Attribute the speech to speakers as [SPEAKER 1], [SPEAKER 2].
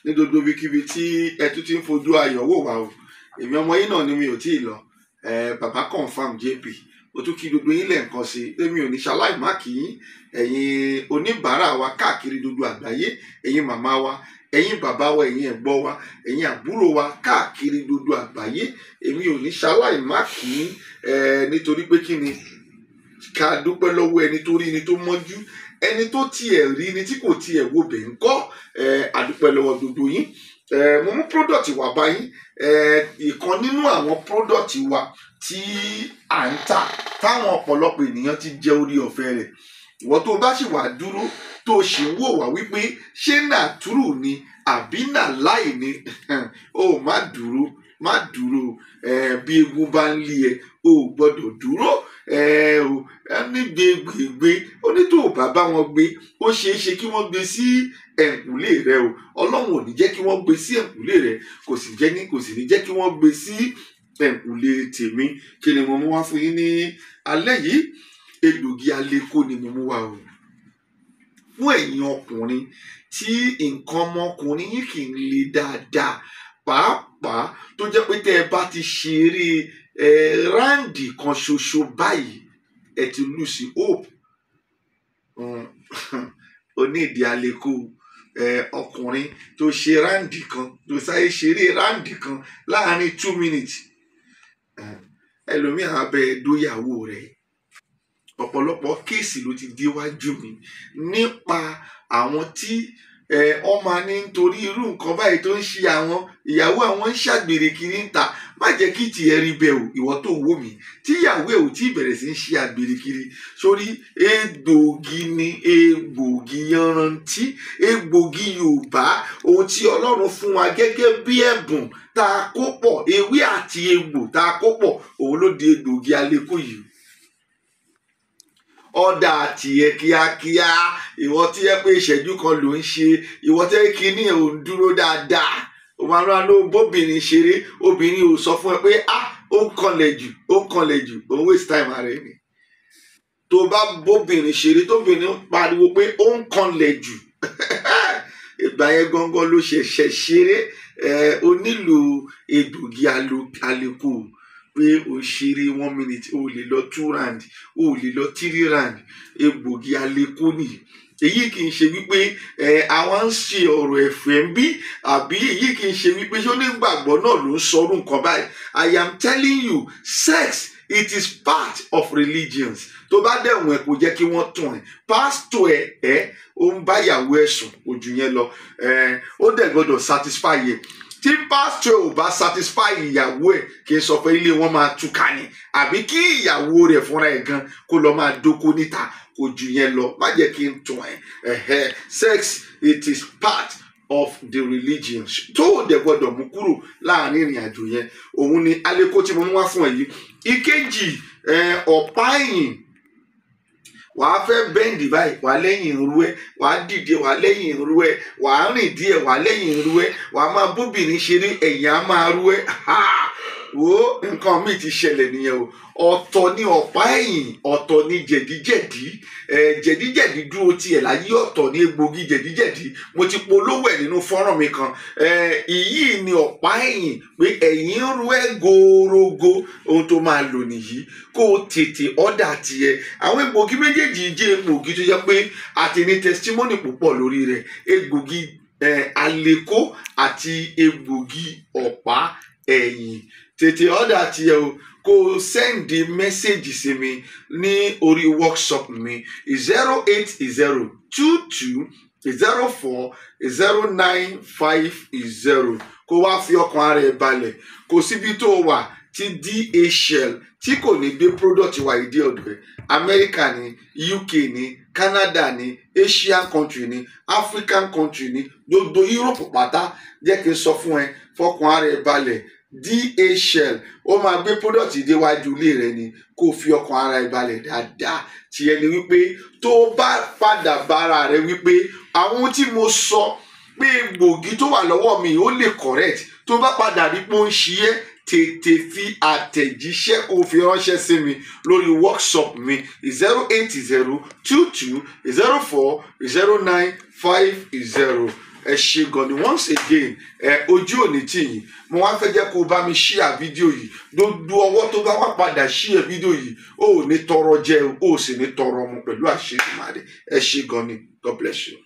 [SPEAKER 1] ní gbogbo ibikíbi tí ẹ tún ti ń fojú ayọ̀ wò wá o. Èmi ọmọ yín náà ni mi ò tí ì lọ. Bàbá confam JP. Ó tún kí gbogbo yín lẹ́ẹ̀kan sí. Èmi ò ní ṣaláì má kí yín. Ẹ̀yin oníbàárà wa káàkiri gbogbo àgbáyé. Ẹ̀yin màmá wa, ẹ̀yin bàbá wa, ẹ̀yin ẹ̀gbọ́n wa, ẹ̀yin àbúrò wa káàkiri gbogbo àgbáyé. Èmi ò ní ṣaláì má kí yín. Nítorí pé kí ni? Ká dúpẹ́ lọ́wọ́ ẹni tó rí ni tó mọ́jú. Ẹni tó tiẹ̀ rí ni tí kò tiẹ̀ wo bẹ̀ ń kọ́. Àdúpẹ́ lọ́wọ́ gbogbo yín. Mo mú product wá báyìí. Ìkan nínú àwọn product wa tí à ń tà táwọn ọ̀pọ̀lọpọ̀ ènìyàn ti jẹ orí ọ̀fẹ́ rẹ̀. Ìwọ tó bá sì wà dúró tó sì ń wò wá wípé ṣé nàtúrù ni àbí nàláì ni, ó má dúró, má dúró. Bí egun bá ń lé ẹ, ó gbọ́dọ̀ dúró. Ní gbégbé ó ní tó bá bá wọn gbé, ó ṣeé ṣe kí wọ́n gbé sí ẹ̀kúlé rẹ o. Ọlọ́run ò ní jẹ́ kí wọ́n gbé sí ẹ̀kúlé rẹ, kò sì ní jẹ́ kí wọ́n gbé sí ẹ̀kúlé tèmi. Kí ni mo mú wá fún yín ní alẹ́ yìí? Egbògi Aleko ni mo mú wá o. Fún ẹ̀yin ọkùnrin tí nǹkan ọmọkùnrin yín kì í le dáadáa, pàápàá tó jẹ́ pé tẹ́ ẹ bá ti ṣeré ráǹdì kan ṣoṣo báyìí, ẹ ti lose hope. Onídìí Aleko. Ọkùnrin tó ṣe ráǹdì kan, tó sáré ṣeré ráǹdì kan láàárín 2 minutes. Ẹlòmíràn abẹ dóyàwó rẹ̀. Ọ̀pọ̀lọpọ̀ kéèsì ló ti déwájú mi nípa àwọn tí wọ́n máa ní nítorí irú nǹkan báyìí tó ń ṣe àwọn ìyàwó àwọn ń ṣàgbèrè kiri ń ta. Má jẹ́ kí tiẹ̀ rí bẹ́ẹ̀ o, ìwọ tó ń wò mí tí ìyàwó ẹ̀ ò tí ì bẹ̀rẹ̀ sí ń ṣe àgbèrè kiri. Sórí egbògi ni egbògi yanrantí, egbògi Yorùbá, ohun tí Ọlọ́run fún wa gẹ́gẹ́ bí ẹ̀bùn tá a kó pọ̀, ewé àti egbò tá a kó pọ̀, òun ló di egbògi Aleko yìí. Ọ̀dà tiẹ̀ kíákíá, ìwọ tí ẹ pé ìṣẹ́jú kan ló ń ṣe, ìwọ tẹ́ kíní ẹ̀ ò ń dúró dáadáa. O máa rán ló bóbìnrin ṣeré, obìnrin ò sọ fún ẹ pé ó ń kanlẹ̀ jù, ó ń kanlẹ̀ jù, ó ń waste time ara ẹ ni. Tó bá bóbìnrin ṣeré, tóbìnrin pariwo pé ó ń kanlẹ̀ jù, ìgbà yẹn gangan ló ṣẹ̀ṣẹ̀ ṣeré. O nílò egbògi Aleko. Pé o ṣeré 1 minute, o lè lọ 2 round, o lè lọ 3 round. Egbògi Aleko nìyí. Èyí kì í ṣe wípé àwọn ń ṣe ọ̀rọ̀ ẹ̀fẹ̀ ń bí, àbí èyí kì í ṣe wípé ṣé onígbàgbọ́ náà ló ń sọrú nǹkan báyìí. I am telling you, sex, it is part of religions. Tó bá dẹ̀wọ̀n ẹ̀ kò jẹ́ kí wọ́n tún ẹ̀. Pásítọ̀ ẹ̀ ó ń bá ìyàwó ẹ̀ sùn, ojú yẹn lọ. Ó dẹ̀ gbọ́dọ̀ satisfy yẹ. Tí pásítọ̀ ò bá satisfy ìyàwó ẹ̀, kì í sọ pé ilé wọn máa túká ni. Àbí kí ìyàwó rẹ̀ fúnra ẹ̀ gan kó lọ máa dóko níta, kò jù yẹn lọ. Má jẹ́ kí n tún ẹ̀. Sex, it is part of the religion. Tó o dẹ̀ gbọ́dọ̀ mú kúrò láàrin ìrìn àjò yẹn. Òun ni Aleko tí mo mú wá fún ẹ yìí. Ìkejì, ọ̀pá ẹ̀yìn. Wàá fẹ́ bẹ́ǹdì báyìí, wàá lẹ́yìn irú ẹ, wàá dìde, wàá lẹ́yìn irú ẹ, wàá rìn díẹ̀, wàá lẹ́yìn irú ẹ, wàá máa bóbìnrin ṣeré, ẹ̀yìn á máa rú ẹ. Wo nǹkan míì ti ṣẹlẹ̀ nìyẹn o. Ọ̀tọ̀ ni ọ̀pá ẹ̀yìn, ọ̀tọ̀ ni jẹ̀díjẹ̀dí. Jẹ̀díjẹ̀dí dúró tiẹ̀ láyé, ọ̀tọ̀ ni egbògi jẹ̀díjẹ̀dí. Mo ti polówó ẹ̀ nínú fọ́nrán mi kan. Ìyí ni ọ̀pá ẹ̀yìn, pé ẹ̀yìn ń ru ẹ́ gorogo. Ohun tó máa lò nìyí, kó o tètè ọ̀dà tiẹ̀. Àwọn egbògi méjèèjì jẹ́ egbògi tó jẹ́ pé a ti ní testimony púpọ̀ lórí rẹ̀. Egbògi Aleko àti egbògi ọ̀pá ẹ̀yìn. Tètè ọ̀dà tiẹ̀ o. Kó o sẹ́ndì mẹ́sẹ̀gì sí mi ní orí workshop mi 08022040950. Kó wá fi ọkàn ara ẹ balẹ̀. Kò síbi tó wà tí DHL tí kò ní gbé product wa ìdí ọ̀dọ̀ ẹ̀. America ni, UK ni, Canada ni, Asian country ni, African country ni, gbogbo Europe pátá. Jẹ́ kí n sọ fún ẹ, fọkàn ara ẹ balẹ̀. DHL ó máa gbé product déwájú ilé rẹ ni. Kó fi ọkàn ara ẹ balẹ̀ dáadáa. Tiẹ̀ ni wípé tó bá padà bára rẹ wípé àwọn tí mo sọ pé egbògi tó wà lọ́wọ́ mi ó lè correct, tó bá padà rí pé ó ń ṣiyẹ́, tètè fi àtẹ̀jíṣẹ́ kó fi ránṣẹ́ sí mi lórí workshop mi 08022040950. ẹ ṣé gan ni once again ojú òní tì yín mo wá fẹ́ jẹ́ kó bá mi share fídíò yìí gbogbo ọwọ́ tó bá wá padà share fídíò yìí ó ní tọrọ jẹ ó sì ní tọrọ ọmọ pẹ̀lú àṣẹ Èdùmàrè ẹ ṣé gan ni God bless you.